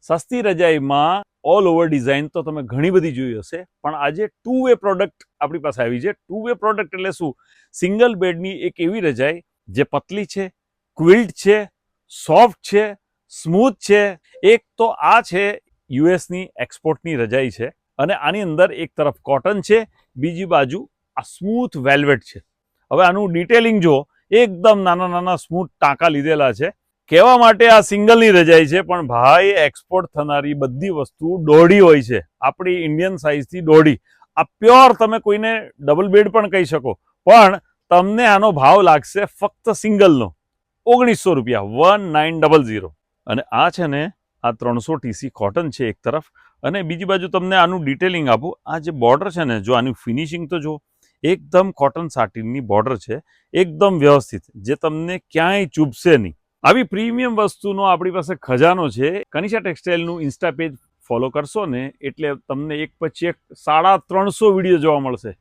સસ્તી રજાઈમાં all over design તો તમે ઘણી બધી જોઈ હશે, પણ આજે ટુ વે પ્રોડક્ટ આપણી પાસે આવી છે. ટુ વે પ્રોડક્ટ એટલે શું? સિંગલ બેડની એક એવી રજાઈ જે પતલી છે, ક્વિલ્ટ છે, સોફ્ટ છે, સ્મૂથ છે. એક તો આ છે યુએસની એક્સપોર્ટની રજાઈ છે અને આની અંદર એક તરફ કોટન છે, બીજી બાજુ આ સ્મૂથ વેલ્વેટ છે. હવે આનું ડિટેલિંગ જો, એકદમ નાના નાના સ્મૂથ ટાંકા લીધેલા છે. કહેવા માટે આ સિંગલની રજાઈ છે, પણ ભાઈ એક્સપોર્ટ થનારી બધી વસ્તુ દોઢી હોય છે. આપણી ઇન્ડિયન સાઇઝથી દોઢી. આ પ્યોર તમે કોઈને ડબલ બેડ પણ કહી શકો, પણ તમને આનો ભાવ લાગશે ફક્ત સિંગલનો 1900 રૂપિયા, 1900. અને આ છે ને આ 300 TC કોટન છે એક તરફ, અને બીજી બાજુ તમને આનું ડિટેલિંગ આપું. આ જે બોર્ડર છે ને, જો આની ફિનિશિંગ તો જો, એકદમ કોટન સાટીનની બોર્ડર છે, એકદમ વ્યવસ્થિત, જે તમને ક્યાંય ચૂભશે નહીં. આવી પ્રીમિયમ વસ્તુનો આપણી પાસે ખજાનો છે. કનિષા ટેક્સટાઇલનું ઇન્સ્ટા પેજ ફોલો કરશો ને એટલે તમને એક પછી એક 350 વિડીયો જોવા મળશે.